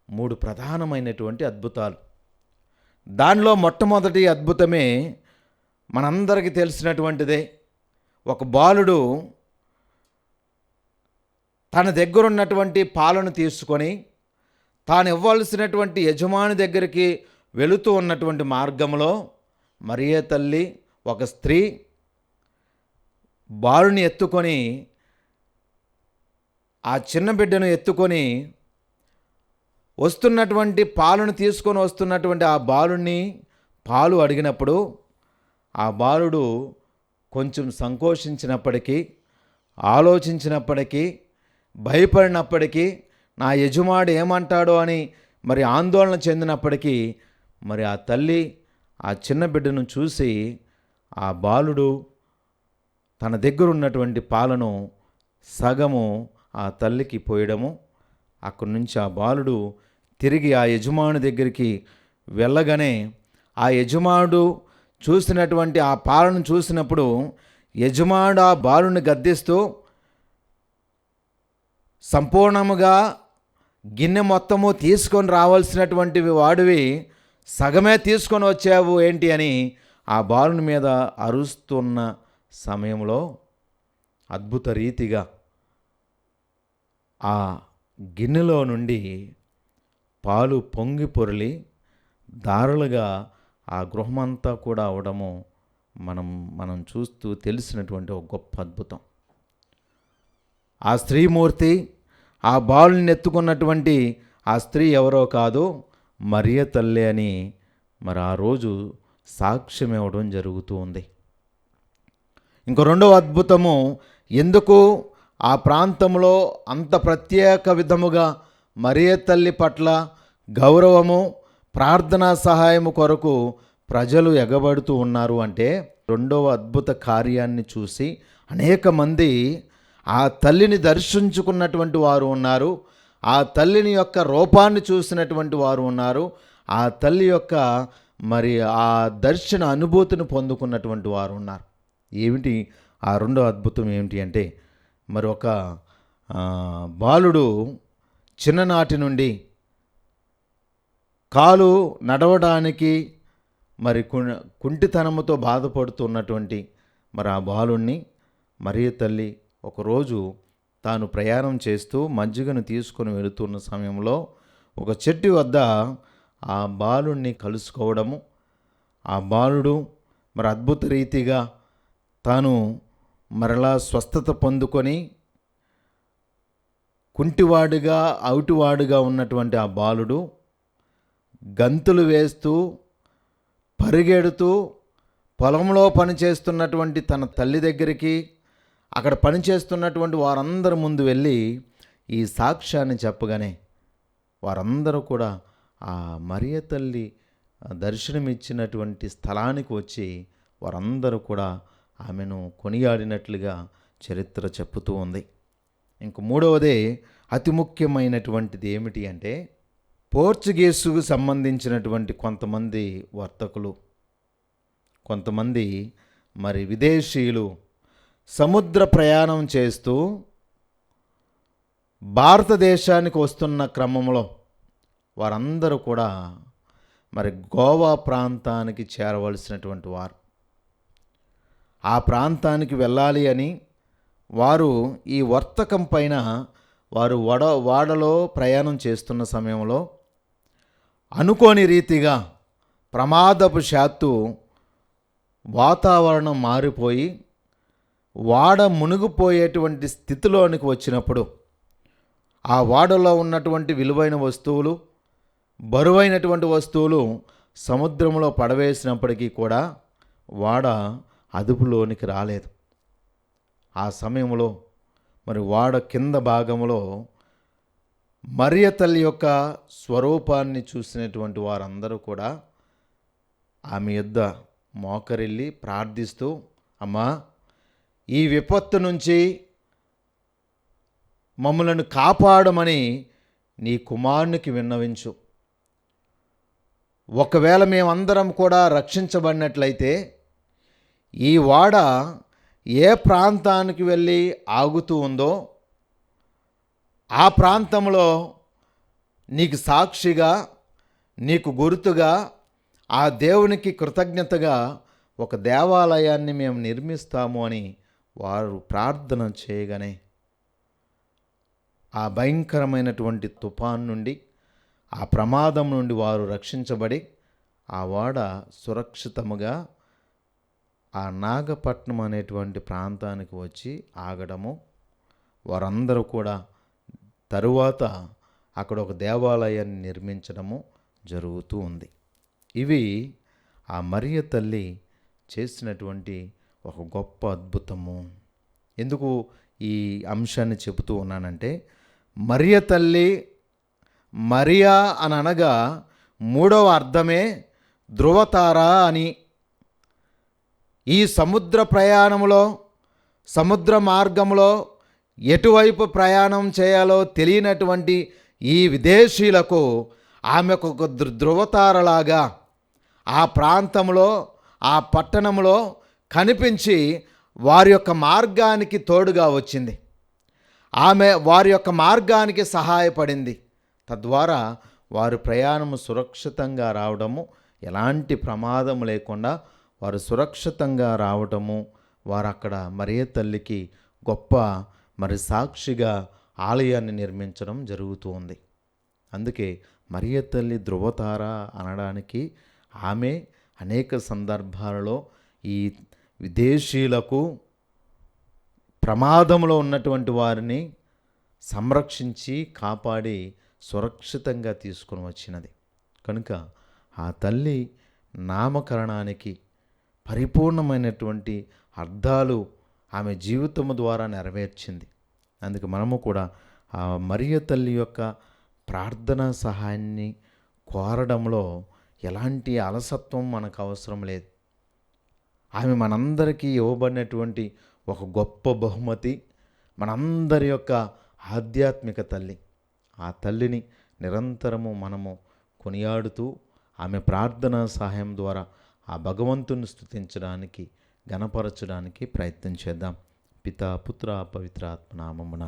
3 ప్రధానమైనటువంటి అద్భుతాలు. దానిలో మొట్టమొదటి అద్భుతమే మనందరికీ తెలిసినటువంటిదే. ఒక బాలుడు తన దగ్గరున్నటువంటి పాలను తీసుకొని తాను ఇవ్వాల్సినటువంటి యజమాని దగ్గరికి వెళుతూ ఉన్నటువంటి మార్గంలో మరియ తల్లి, ఒక స్త్రీ బాలుని ఎత్తుకొని, ఆ చిన్న బిడ్డను ఎత్తుకొని వస్తున్నటువంటి పాలను తీసుకొని వస్తున్నటువంటి ఆ బాలుని పాలు అడిగినప్పుడు ఆ బాలుడు కొంచెం సంకోచించినప్పటికీ, ఆలోచించినప్పటికీ, భయపడినప్పటికీ, నా యజమాడు ఏమంటాడో అని మరి ఆందోళన చెందినప్పటికీ మరి ఆ తల్లి ఆ చిన్న బిడ్డను చూసి ఆ బాలుడు తన దగ్గర ఉన్నటువంటి పాలను సగము ఆ తల్లికి పోయడము, అక్కడి నుంచి ఆ బాలుడు తిరిగి ఆ యజమాని దగ్గరికి వెళ్ళగానే ఆ యజమానుడు చూసినటువంటి ఆ పాలను చూసినప్పుడు యజమానుడు ఆ బాలుని గద్దిస్తూ, సంపూర్ణముగా గిన్నె మొత్తము తీసుకొని రావాల్సినటువంటి వాడివి సగమే తీసుకొని వచ్చావు ఏంటి అని ఆ బాలుని మీద అరుస్తున్న సమయంలో అద్భుత రీతిగా ఆ గిన్నెలో నుండి పాలు పొంగి పొరలి దారులుగా ఆ గృహమంతా కూడా అవడము మనం చూస్తూ తెలిసినటువంటి ఒక గొప్ప అద్భుతం. ఆ స్త్రీమూర్తి, ఆ బాలుని ఎత్తుకున్నటువంటి ఆ స్త్రీ ఎవరో కాదు, మరియ తల్లి అని మరి ఆ రోజు సాక్ష్యం ఇవ్వడం జరుగుతూ ఉంది. ఇంకో రెండవ అద్భుతము, ఎందుకు ఆ ప్రాంతంలో అంత ప్రత్యేక విధముగా మరియ తల్లి పట్ల గౌరవము, ప్రార్థనా సహాయము కొరకు ప్రజలు ఎగబడుతూ ఉన్నారు అంటే రెండవ అద్భుత కార్యాన్ని చూసి అనేక మంది ఆ తల్లిని దర్శించుకున్నటువంటి వారు ఉన్నారు. ఆ తల్లిని యొక్క రూపాన్ని చూసినటువంటి వారు ఉన్నారు. ఆ తల్లి యొక్క మరి ఆ దర్శన అనుభూతిని పొందుకున్నటువంటి వారు ఉన్నారు. ఏమిటి ఆ రెండో అద్భుతం ఏమిటి అంటే, మరి ఒక బాలుడు చిన్ననాటి నుండి కాలు నడవడానికి మరి కుంటితనముతో బాధపడుతున్నటువంటి మరి ఆ బాలుణ్ణి మరియ తల్లి ఒకరోజు తాను ప్రయాణం చేస్తూ మజ్జిగను తీసుకొని వెళుతున్న సమయంలో ఒక చెట్టు వద్ద ఆ బాలుణ్ణి కలుసుకోవడము, ఆ బాలుడు మరి అద్భుత రీతిగా తాను మరలా స్వస్థత పొందుకొని కుంటివాడుగా అవుటివాడుగా ఉన్నటువంటి ఆ బాలుడు గంతులు వేస్తూ పరిగెడుతూ పొలంలో పనిచేస్తున్నటువంటి తన తల్లి దగ్గరికి, అక్కడ పనిచేస్తున్నటువంటి వారందరి ముందు వెళ్ళి ఈ సాక్ష్యాన్ని చెప్పగానే వారందరూ కూడా ఆ మరియ తల్లి దర్శనమిచ్చినటువంటి స్థలానికి వచ్చి వారందరూ కూడా ఆమెను కొనియాడినట్లుగా చరిత్ర చెప్పుతూ ఉంది. ఇంక మూడవదే అతి ముఖ్యమైనటువంటిది ఏమిటి అంటే, పోర్చుగీసుకు సంబంధించినటువంటి కొంతమంది వర్తకులు, కొంతమంది మరి విదేశీయులు సముద్ర ప్రయాణం చేస్తూ భారతదేశానికి వస్తున్న క్రమంలో వారందరూ కూడా మరి గోవా ప్రాంతానికి చేరవలసినటువంటి వారు. ఆ ప్రాంతానికి వెళ్ళాలి అని వారు ఈ వర్తకం పైన వారు వాడలో ప్రయాణం చేస్తున్న సమయంలో అనుకోని రీతిగా ప్రమాదవశాత్తు వాతావరణం మారిపోయి వాడ మునిగిపోయేటువంటి స్థితిలోనికి వచ్చినప్పుడు ఆ వాడలో ఉన్నటువంటి విలువైన వస్తువులు, బరువైనటువంటి వస్తువులు సముద్రంలో పడవేసినప్పటికీ కూడా వాడ అదుపులోనికి రాలేదు. ఆ సమయంలో మరి వాడ కింద భాగంలో మరియ తల్లి యొక్క స్వరూపాన్ని చూసినటువంటి వారందరూ కూడా ఆమె యొద్ద మోకరిల్లి ప్రార్థిస్తూ, అమ్మా, ఈ విపత్తు నుంచి మమ్మలను కాపాడమని నీ కుమారునికి విన్నవించు. ఒకవేళ మేమందరం కూడా రక్షించబడినట్లయితే ఈ వాడ ఏ ప్రాంతానికి వెళ్ళి ఆగుతూ ఉందో ఆ ప్రాంతంలో నీకు సాక్షిగా, నీకు గుర్తుగా, ఆ దేవునికి కృతజ్ఞతగా ఒక దేవాలయాన్ని మేము నిర్మిస్తాము అని వారు ప్రార్థన చేయగానే ఆ భయంకరమైనటువంటి తుఫాన్ నుండి, ఆ ప్రమాదం నుండి వారు రక్షించబడి ఆ వాడ సురక్షితముగా ఆ నాగపట్నం అనేటువంటి ప్రాంతానికి వచ్చి ఆగడము, వారందరూ కూడా తరువాత అక్కడ ఒక దేవాలయాన్ని నిర్మించడము జరుగుతూ ఉంది. ఇవి ఆ మరియ తల్లి చేసినటువంటి ఒక గొప్ప అద్భుతము. ఎందుకు ఈ అంశాన్ని చెబుతూ ఉన్నానంటే, మరియ తల్లి, మరియా అని అనగా మూడవ అర్థమే ధృవతార అని. ఈ సముద్ర ప్రయాణంలో, సముద్ర మార్గంలో ఎటువైపు ప్రయాణం చేయాలో తెలియనటువంటి ఈ విదేశీయులకు ఆమె ఒక ధృవతారలాగా ఆ ప్రాంతంలో, ఆ పట్టణంలో కనిపించి వారి యొక్క మార్గానికి తోడుగా వచ్చింది. ఆమె వారి యొక్క మార్గానికి సహాయపడింది. తద్వారా వారి ప్రయాణము సురక్షితంగా రావడము, ఎలాంటి ప్రమాదం లేకుండా వారు సురక్షితంగా రావటము, వారు అక్కడ మరియ తల్లికి గొప్ప మరి సాక్షిగా ఆలయాన్ని నిర్మించడం జరుగుతూ ఉంది. అందుకే మరియ తల్లి ధృవతార అనడానికి ఆమె అనేక సందర్భాలలో ఈ విదేశీయులకు, ప్రమాదంలో ఉన్నటువంటి వారిని సంరక్షించి కాపాడి సురక్షితంగా తీసుకొని వచ్చినది. కనుక ఆ తల్లి నామకరణానికి పరిపూర్ణమైనటువంటి అర్థాలు ఆమె జీవితము ద్వారా నెరవేర్చింది. అందుకే మనము కూడా ఆ మరియ తల్లి యొక్క ప్రార్థనా సహాయాన్ని కోరడంలో ఎలాంటి అలసత్వం మనకు అవసరం లేదు. ఆమె మనందరికీ ఇవ్వబడినటువంటి ఒక గొప్ప బహుమతి, మనందరి యొక్క ఆధ్యాత్మిక తల్లి. ఆ తల్లిని నిరంతరము మనము కొనియాడుతూ ఆమె ప్రార్థనా సహాయం ద్వారా ఆ భగవంతుని స్తుతించడానికి, గణపరచడానికి ప్రయత్నం చేద్దాం. పితా, పుత్ర, పవిత్ర ఆత్మ నామమున.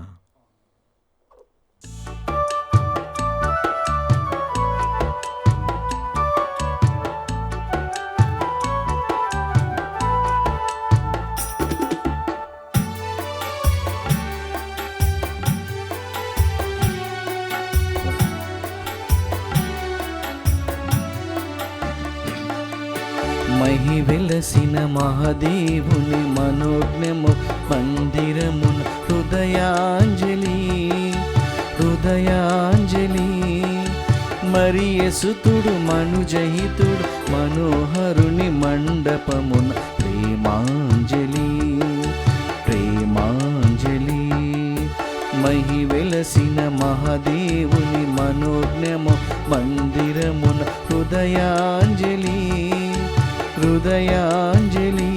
మహి వెలసిన మహాదేవుని మనోజ్ఞము మందిరమున హృదయాంజలి హృదయాంజలి. మరియసుతుడు మనుజహితుడు మనోహరుని మండపమున ప్రేమాంజలి ప్రేమాంజలి. మహి వెలసిన మహాదేవుని మనోజ్ఞము మందిరమున హృదయాంజలి హృదయాంజలి.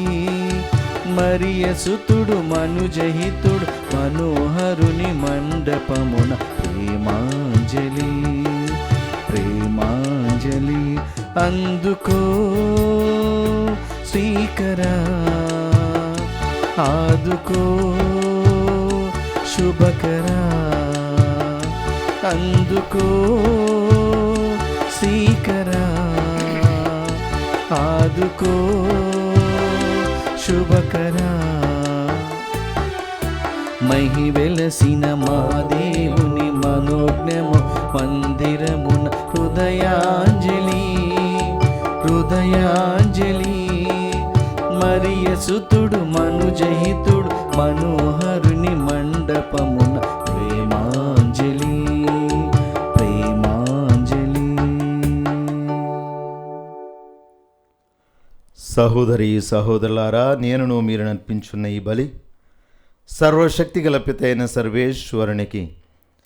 మరియసుతుడు మనుజహితుడు మనోహరుని మండపమున ప్రేమాంజలి ప్రేమాంజలి. అందుకో శ్రీకరా, ఆదుకో శుభకరా. అందుకో శ్రీకరా, ఆదుకో శుభకరా. మహి వెలసిన మహాదేవుని మనోజ్ఞము మందిరమున హృదయాంజలి హృదయాంజలి. మరియసుతుడు మనుజహితుడు మనోహరుని మండపమున ప్రేమాంజలి ప్రేమాంజలి. సహోదరి సహోదరులారా, నేనును మీరు నర్పించున్న ఈ బలి సర్వశక్తి గల పితైన సర్వేశ్వరునికి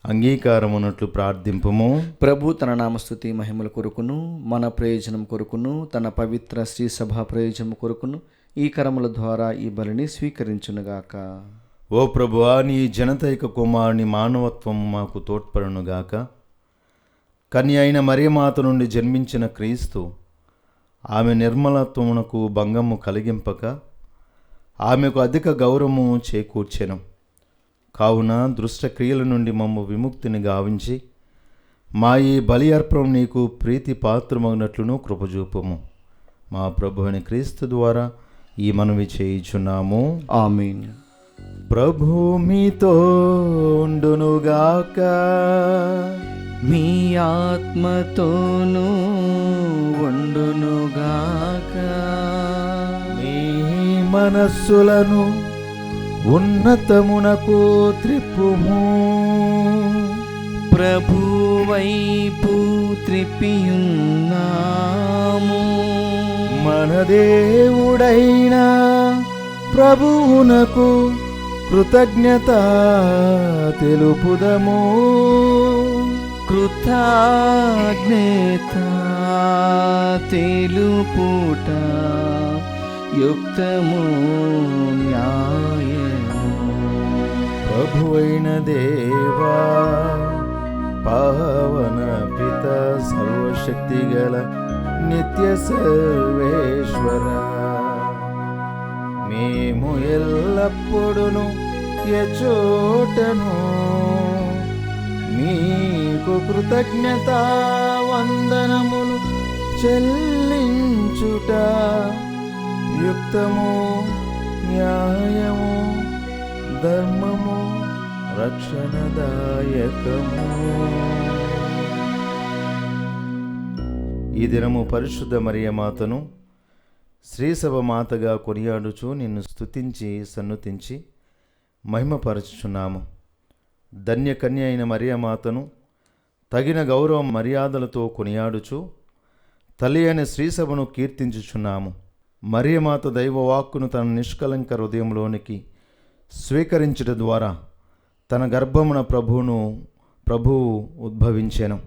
అంగీకారమున్నట్లు ప్రార్థింపుము. ప్రభు తన నామస్తుతి మహిమల కొరకును, మన ప్రయోజనం కొరకును, తన పవిత్ర శ్రీ సభా ప్రయోజనం కొరకును ఈ కరముల ద్వారా ఈ బలిని స్వీకరించునుగాక. ఓ ప్రభువా, నీ జనతైక కుమారుని మానవత్వం మాకు తోడ్పడునుగాక. కన్య అయిన మరియమాత నుండి జన్మించిన క్రీస్తు ఆమె నిర్మలత్వమునకు భంగము కలిగింపక ఆమెకు అధిక గౌరవము చేకూర్చెను. కావున దుష్ట క్రియల నుండి మమ్ము విముక్తిని గావించి మా ఈ బలి అర్పణం నీకు ప్రీతి పాత్రమగినట్లును కృపజూపము. మా ప్రభువుని క్రీస్తు ద్వారా ఈ మనవి చేయుచున్నాము. ఆమేన్. ప్రభు మీతో ఉండునుగాక. మీ ఆత్మతోనూ ఉండునుగాక. మీ మనస్సులను ఉన్నతమునకు త్రిప్పుము. ప్రభు వైపు త్రిప్పియున్నాము. మన దేవుడైన ప్రభువునకు కృతజ్ఞత తెలుపుదము. కృతజ్ఞత తెలుపుట యుక్తము న్యాయము. ప్రభువైన దేవా, పావన పిత, సర్వశక్తి గల నిత్య సర్వేశ్వర, మేము ఎల్లప్పుడూ ఎచోటను మీకు కృతజ్ఞత వందనములు చెల్లించుట యుక్తము న్యాయము ధర్మము రక్షణదాయకము. ఈ దినము పరిశుద్ధ మరియమాతను శ్రీసభ మాతగా కొనియాడుచు నిన్ను స్తుతించి సన్నుతించి మహిమపరచుచున్నాము. ధన్యకన్య అయిన మరియమాతను తగిన గౌరవ మర్యాదలతో కొనియాడుచు తల్లి అయిన శ్రీసభను కీర్తించుచున్నాము. మరియమాత దైవవాక్కును తన నిష్కలంక హృదయంలోనికి స్వీకరించుట ద్వారా తన గర్భమున ప్రభువు ఉద్భవించెను.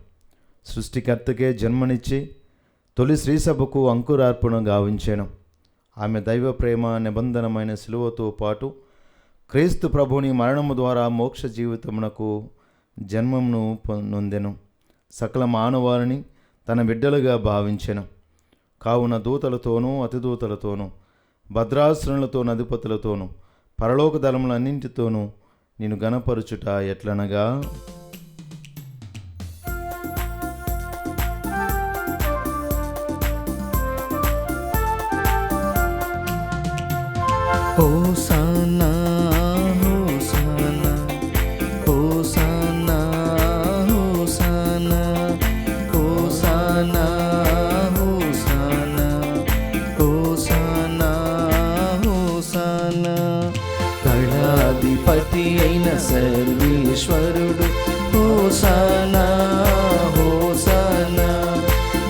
సృష్టికర్తకే జన్మనిచ్చి తొలి శ్రీసభకు అంకురార్పణ గావించెను. ఆమె దైవ ప్రేమ నిబంధనమైన శిలువతో పాటు క్రీస్తు ప్రభుని మరణము ద్వారా మోక్ష జీవితమునకు జన్మమును నొందెను. సకల మానవాళిని తన బిడ్డలుగా భావించెను. కావున దూతలతోనూ అతిదూతలతోనూ భద్రాశ్రములతోనూ అధిపతులతోనూ పరలోక దళములన్నింటితోనూ నేను గణపరుచుట ఎట్లనగా, హోసానా హోసానా హోసానా హోసానా హోసానా హోసానా హోసానా హోసానా దళాధిపతి అయిన సర్వేశ్వరుడు హోసానా హోసానా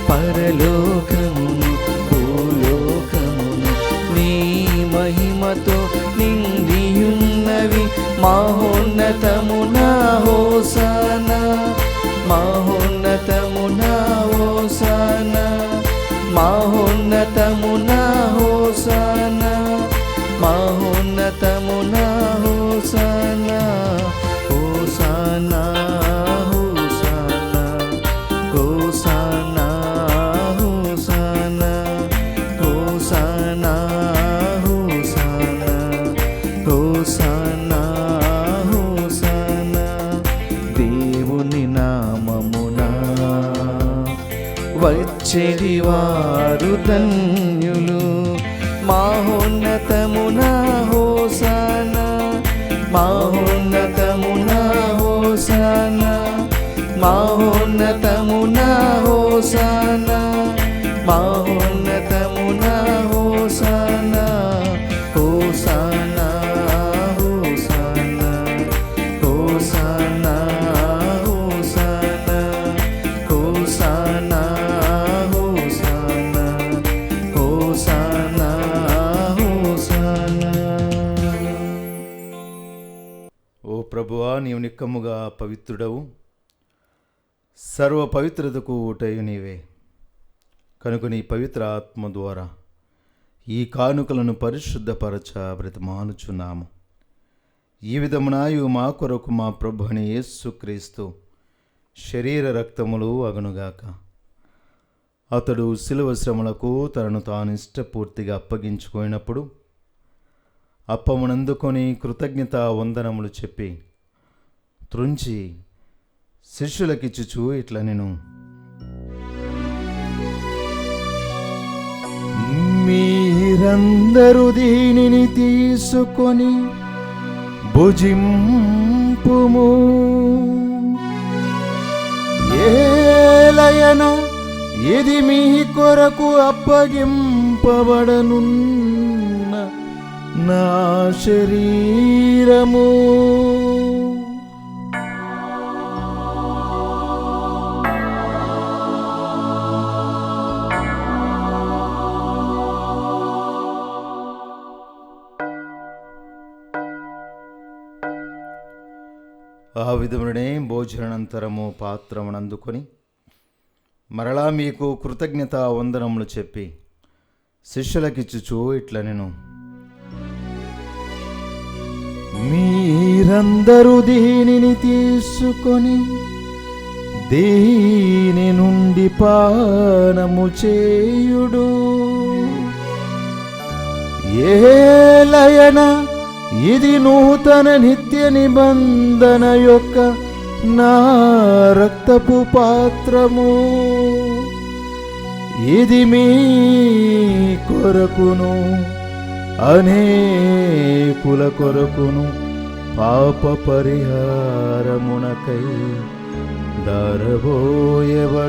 పరలోకమును భూలోకమును నీ మహిమతో నిండియున్నవి మహోన్నతమున హోసానా మహోన్నతమున హోసానా మహోన్నతమున హోసానా మహోన్నతమున హోసానా హోసానా హోసానా హోసానా హోసానా హోసానా హోసానా హోసానా హోసానా దేవుని నామమున వచ్చేది వారు ధన్యులు మహోన్నతమున హోసానా మహోన్నతమున హోసానా మహోన్నతమున హోసానా మహోన్నతమున హోసానా హోసానా హోసానా హోసానా హోసానా హోసానా హోసానా హోసానా హోసానా. ఓ ప్రభువా, నీవు నిక్కముగా పవిత్రుడవు, సర్వ పవిత్రతకు ఊటయు నీవే. కనుక నీ పవిత్ర ఆత్మ ద్వారా ఈ కానుకలను పరిశుద్ధపరచ బ్రతిమానుచున్నాము. ఈ విధమున ఇవి మా కొరకు మా ప్రభు అని యేసుక్రీస్తు శరీర రక్తములు అగునుగాక. అతడు శిలువ శ్రమలకు తనను తాను ఇష్టపూర్తిగా అప్పగించుకున్నప్పుడు అప్పమునందుకొని కృతజ్ఞత వందనములు చెప్పి త్రుంచి శిష్యులకిచ్చుచు ఇట్లా నేను, మీరందరూ దీనిని తీసుకొని భుజింపుము. ఏలయన ఇది మీ కొరకు అప్పగింపబడనున్న నా శరీరము. ఆ విధమునే భోజనానంతరము పాత్రమునందుకొని మరలా మీకు కృతజ్ఞత వందనములు చెప్పి శిష్యులకిచ్చుచు ఇట్లా నేను, మీరందరూ దీనిని తీసుకొని దీని నుండి పానము చేయుడు. ఏలయన ఇది నూతన నిత్య నిబంధన యొక్క నా రక్తపు పాత్రము. ఇది మీ కొరకును అనేకుల కొరకును పాప పరిహారమునకై దారబోయబడును.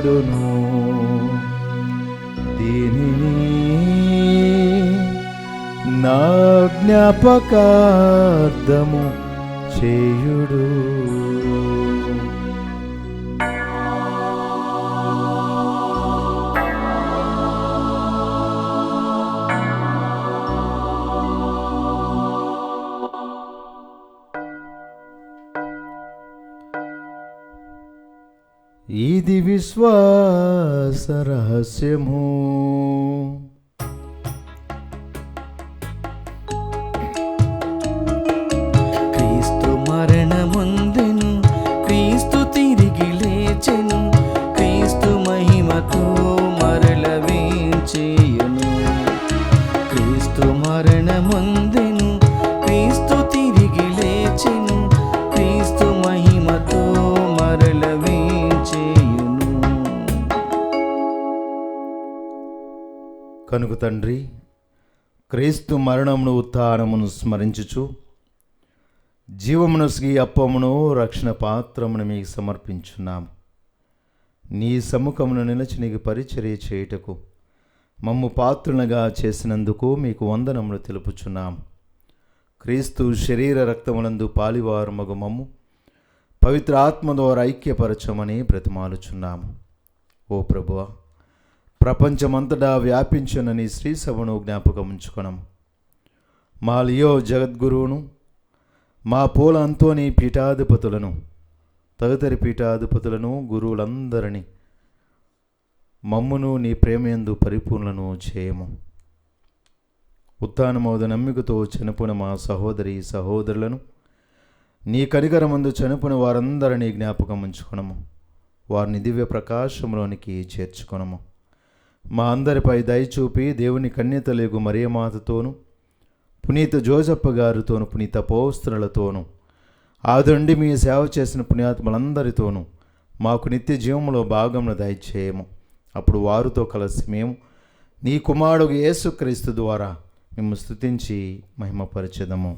దీనిని నా జ్ఞాపకార్థము చేయుడు. ఇది విశ్వాస రహస్యము. క్రీస్తు మరణముందెను, క్రీస్తు కనుక తండ్రి, క్రీస్తు మరణమును ఉత్థానమును స్మరించుచు జీవమునొసగి అప్పమును రక్షణ పాత్రమును మీకు సమర్పించున్నాము. నీ సముఖమును నిలిచి నీకు పరిచర్య చేయుటకు మమ్ము పాత్రులుగా చేసినందుకు మీకు వందనములు తెలుపుచున్నాము. క్రీస్తు శరీర రక్తములందు పాలివారమగు మమ్ము పవిత్ర ఆత్మ ద్వారా ఐక్యపరచమని బ్రతిమాలుచున్నాము. ఓ ప్రభువా, ప్రపంచమంతటా వ్యాపించిన నీ శ్రీ సభను జ్ఞాపకం ఉంచుకొనము. మా లియో జగద్గురువును, మా పూల అంతోని పీఠాధిపతులను, తదితరి పీఠాధిపతులను, గురువులందరినీ మమ్మును నీ ప్రేమయందు పరిపూర్ణను చేయము. ఉత్థానమౌద నమ్మికతో చనిపోయిన మా సహోదరి సహోదరులను, నీ కనికరమందు చనిపోయిన వారందరినీ జ్ఞాపకం ఉంచుకొనము. వారిని దివ్య ప్రకాశంలోనికి చేర్చుకొనము. మా అందరిపై దయచూపి దేవుని కన్యతలేగు మరియమాతతోను, పునీత జోజప్ప గారితోను, పునీత అపోస్తలులతోను, ఆదుండి మీ సేవ చేసిన పుణ్యాత్మలందరితోనూ మాకు నిత్య జీవములో భాగమును దయచేయము. అప్పుడు వారితో కలిసి మేము నీ కుమారుడు యేసుక్రీస్తు ద్వారా మేము స్తుతించి మహిమపరచెదము.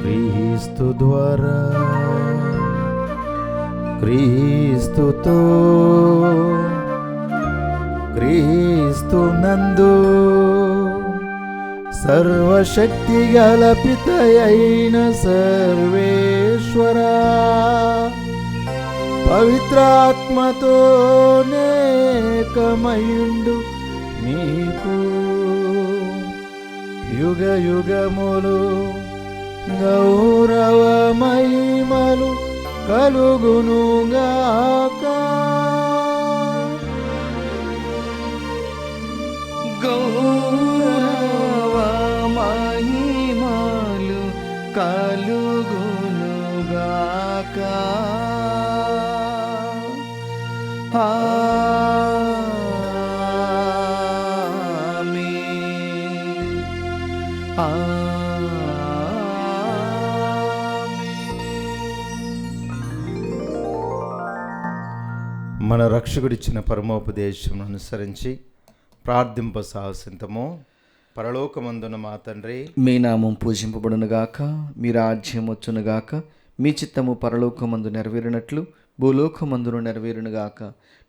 క్రీస్తు ద్వారా, క్రీస్తుతో, క్రీస్తు నందు సర్వశక్తి గల పితయైన సర్వేశ్వరా, పవిత్రాత్మతో నేకమయుండు మీకు యుగ యుగములు గౌరవ మహిమలు కలుగునుగాక. గౌరవ మహిమలు కలుగునుగాక. ఆమేన్. మన రక్షకుడిచ్చిన పరమోపదేశం అనుసరించి ప్రార్థింప సాహసింతము. పరలోకమందున మా తండ్రి, మీ నామం పూజింపబడునుగాక, మీ రాజ్యం వచ్చునుగాక, మీ చిత్తము పరలోకమందు నెరవేరినట్లు భూలోకమందును నెరవేరునుగాక.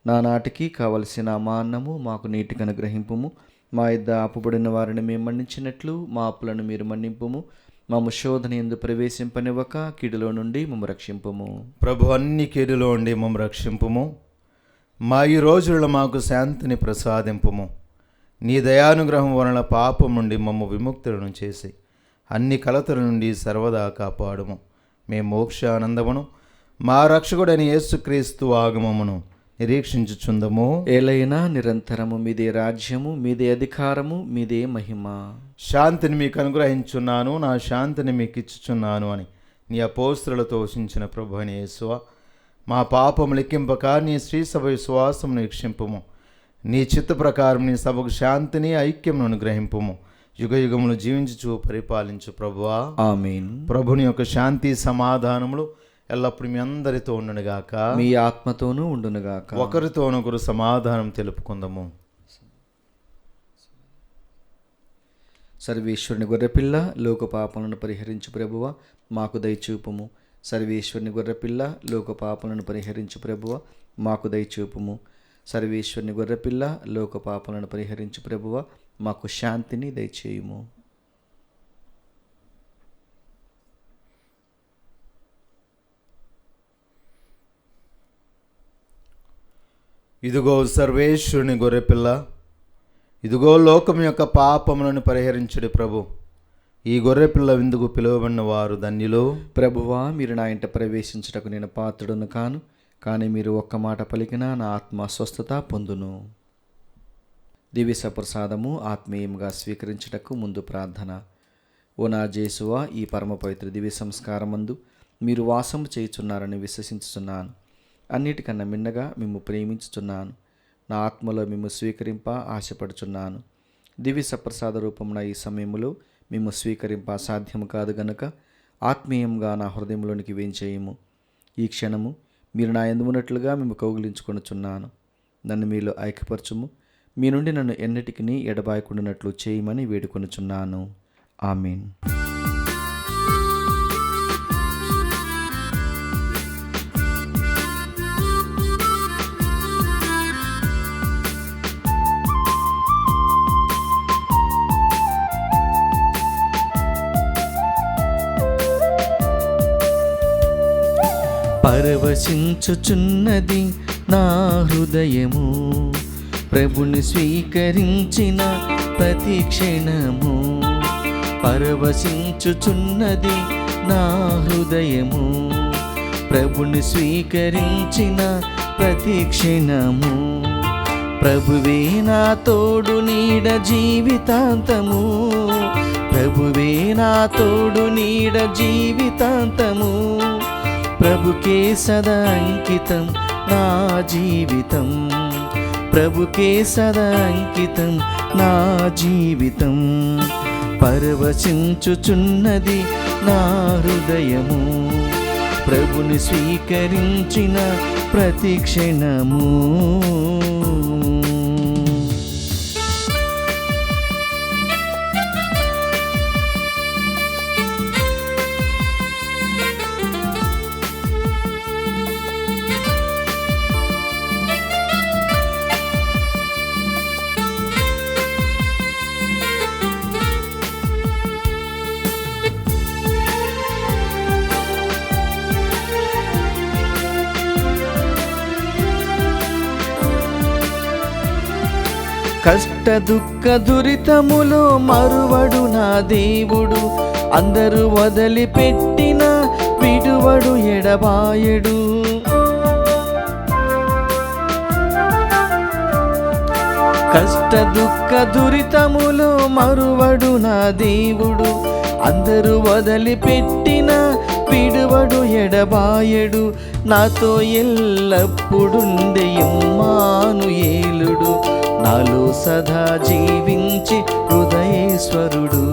నానాటికి కావలసిన మా అన్నము మాకు నీటికి అనుగ్రహింపుము. మా యొద్ద అప్పుబడిన వారిని మేము మన్నించినట్లు మా అప్పులను మీరు మన్నింపుము. మమ్ము శోధన యందు ప్రవేశింపనివ్వక కీడులో నుండి మమ్ము రక్షింపుము. ప్రభు, అన్ని కీడులో ఉండి మమ్ము రక్షింపుము. మా ఈ రోజుల్లో మాకు శాంతిని ప్రసాదింపుము. నీ దయానుగ్రహం వలన పాపం నుండి మమ్ము విముక్తులను చేసి అన్ని కలతల నుండి సర్వదా కాపాడుము. మేము మోక్షానందమును మా రక్షకుడైన యేసుక్రీస్తు ఆగమమును నిరీక్షించుచుందము. ఏలైనా నిరంతరము మీదే రాజ్యము, మీదే అధికారము, మీదే మహిమ. శాంతిని మీకు అనుగ్రహించున్నాను, నా శాంతిని మీకు ఇచ్చుచున్నాను అని నీ అపోస్తలులతో వసించిన ప్రభు అయిన యేసువా, మా పాపము లెక్కింపక నీ శ్రీ సభ విశ్వాసమును వీక్షింపుము. నీ చిత్త ప్రకారం నీ సభకు శాంతిని ఐక్యమును అనుగ్రహింపుము. యుగ యుగములు జీవించుచు పరిపాలించు ప్రభువా. ఆమేన్. ప్రభుని యొక్క శాంతి సమాధానములు ఎల్లప్పుడు మీ అందరితో ఉండునుగాక, మీ ఆత్మతోనూ ఉండునుగాక. ఒకరితోనొకరు సమాధానం తెలుపుకుందాము. సర్వేశ్వరుని గొర్రెపిల్ల, లోక పాపలను పరిహరించు ప్రభువ మాకు దయచూపుము. సర్వేశ్వరుని గొర్రెపిల్ల, లోక పాపలను పరిహరించు ప్రభువ మాకు దయచూపుము. సర్వేశ్వరుని గొర్రెపిల్ల, లోక పాపలను పరిహరించు ప్రభువ మాకు శాంతిని దయచేయుము. ఇదిగో సర్వేశ్వరుని గొర్రెపిల్ల, ఇదిగో లోకం యొక్క పాపములను పరిహరించుడి ప్రభు. ఈ గొర్రెపిల్ల విందుకు పిలువబడిన వారు ధన్యులు. ప్రభువా, మీరు నా ఇంట ప్రవేశించుటకు నేను పాత్రుడును కాను, కానీ మీరు ఒక్క మాట పలికినా నా ఆత్మ స్వస్థత పొందును. దివ్య సప్రసాదము ఆత్మీయంగా స్వీకరించుటకు ముందు ప్రార్థన. ఓ నా జేసువా, ఈ పరమ పవిత్ర దివ్య సంస్కారమందు మీరు వాసము చేయుచున్నారని విశ్వసించుచున్నాను. అన్నిటికన్నా మిన్నగా మిమ్ము ప్రేమించుచున్నాను. నా ఆత్మలో మిమ్ము స్వీకరింప ఆశపడుచున్నాను. దివ్య సప్రసాద రూపమున ఈ సమయములో మిమ్ము స్వీకరింప సాధ్యము కాదు గనుక ఆత్మీయంగా నా హృదయంలోనికి వేంచేయము. ఈ క్షణము మీరు నా యందు ఉన్నట్లుగా మేము కౌగిలించుకొనుచున్నాను. నన్ను మీలో ఐక్యపరచుము. మీ నుండి నన్ను ఎన్నటికి ఎడబాయకుండానట్లు చేయమని వేడుకొనుచున్నాను. ఆమేన్. పరవశించుచున్నది నా హృదయము, ప్రభుని స్వీకరించిన ప్రతి క్షణము. పరవశించుచున్నది నా హృదయము, ప్రభుని స్వీకరించిన ప్రతి క్షణము. ప్రభువే నా తోడు నీడ జీవితాంతము, ప్రభువే నా తోడు నీడ జీవితాంతము. ప్రభుకే సదా అంకితం నా జీవితం, ప్రభుకే సదా అంకితం నా జీవితం. పరవశించుచున్నది నా హృదయము, ప్రభుని స్వీకరించిన ప్రతి క్షణము. కష్ట దుఃఖ దురితములో మరువడు నా దేవుడు, అందరూ వదిలిపెట్టిన విడువడు ఎడబాయడు. కష్ట దుఃఖ దురితములో మరువడు నా దేవుడు, అందరూ వదిలిపెట్టిన విడువడు ఎడబాయడు. నాతో ఎల్లప్పుడుండే ఇమ్మానుయేలుడు, నాలో సదా జీవించి హృదయేశ్వరుడు.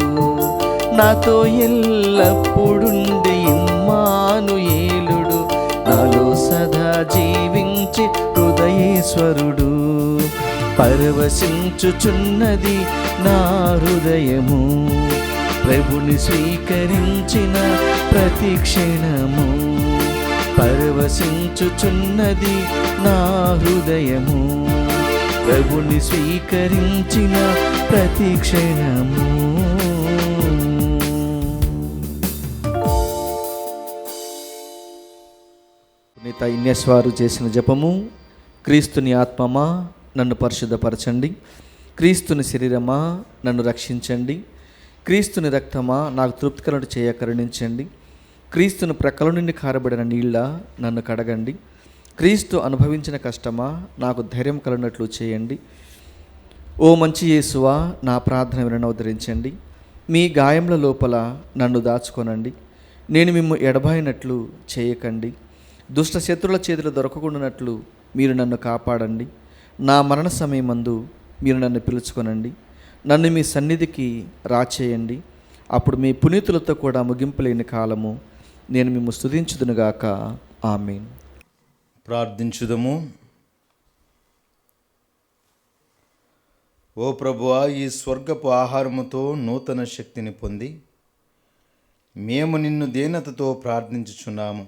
నాతో ఎల్లప్పుడుండే ఇమ్మానుయేలుడు, నాలో సదా జీవించి హృదయేశ్వరుడు. పరవశించుచున్నది నా హృదయము, ప్రభుని స్వీకరించిన ప్రతి క్షణము. పరవశించుచున్నది నా హృదయము, ప్రభుని స్వీకరించిన ప్రతి క్షణము. పునీత ఇన్యస్వారు చేసిన జపము. క్రీస్తుని ఆత్మమా నన్ను పరిశుద్ధపరచండి, క్రీస్తుని శరీరమా నన్ను రక్షించండి, క్రీస్తుని రక్తమా నాకు తృప్తికరణ చేయ కరుణించండి, క్రీస్తుని ప్రక్కల నుండి కారబడిన నీళ్ళ నన్ను కడగండి, క్రీస్తు అనుభవించిన కష్టమా నాకు ధైర్యం కలిగినట్లు చేయండి. ఓ మంచి యేసువా, నా ప్రార్థన వినవదరించండి, మీ గాయముల లోపల నన్ను దాచుకొనండి, నేను మిమ్ము ఎడబాయినట్లు చేయకండి, దుష్ట శత్రుల చేతులు దొరకకుండానట్లు మీరు నన్ను కాపాడండి. నా మరణ సమయమందు మీరు నన్ను పిలుచుకొనండి, నన్ను మీ సన్నిధికి రాచేయండి. అప్పుడు మీ పునీతులతో కూడా ముగింపులేని కాలము నేను మిమ్ము స్తుతించుదునుగాక. ఆమేన్. ప్రార్థించుదము. ఓ ప్రభువా, ఈ స్వర్గపు ఆహారముతో నూతన శక్తిని పొంది మేము నిన్ను దీనతతో ప్రార్థించుచున్నాము.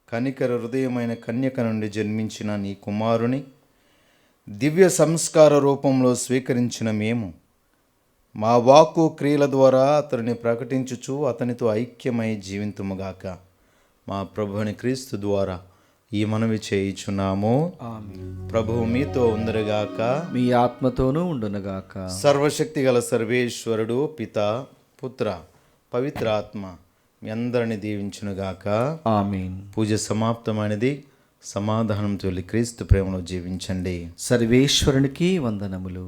కనికర హృదయమైన కన్యక నుండి జన్మించిన నీ కుమారుని దివ్య సంస్కార రూపంలో స్వీకరించిన మేము మా వాక్కు క్రియల ద్వారా అతనిని ప్రకటించుచు అతనితో ఐక్యమై జీవింతుముగాక. మా ప్రభుని క్రీస్తు ద్వారా ఈ మనవి చేయుచున్నాము. ప్రభువు మీతో ఉందరుగాక, మీ ఆత్మతోనూ ఉండునుగాక. సర్వశక్తి గల సర్వేశ్వరుడు పిత పుత్ర పవిత్రాత్మ మీ అందరిని దీవించునుగాక. ఆమేన్. పూజ సమాప్తమైనది. సమాధానంతో వెళ్ళి క్రీస్తు ప్రేమలో జీవించండి. సర్వేశ్వరునికి వందనములు.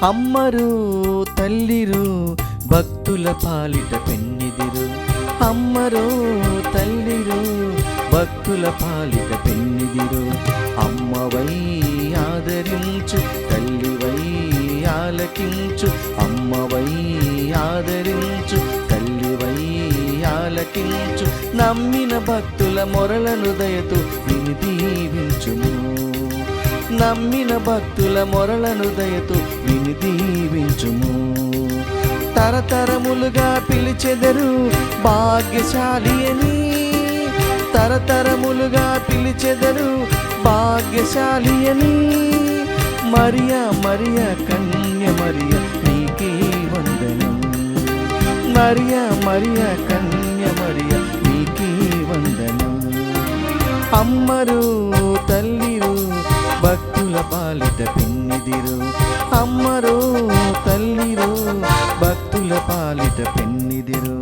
అమ్మరు తల్లిరు భక్తుల పాలిట పెన్నిదిరు. అమ్మరు తల్లిరు భక్తుల పాలిట పెన్నిదిరు. అమ్మవై ఆదరించు, తల్లివై ఆలకించు. అమ్మవై ఆదరించు, తల్లివై ఆలకించు. నమ్మిన భక్తుల మొరలను దయతో విని దీవించుము. నమ్మిన భక్తుల మొరలను దయతో విని దీవించుము. తరతరములుగా పిలిచెదరు భాగ్యశాలి అని. తరతరములుగా పిలిచెదరు భాగ్యశాలి అని. మరియా మరియా కన్య మరియా నీకే వందనం. మరియా మరియా కన్య మరియా నీకే వందనం. అమ్మరు తల్లిరు భక్తుల పాలిట పెన్నిదిరు. అమ్మరు తల్లిరు భక్తుల పాలిట పెన్నిదిరు.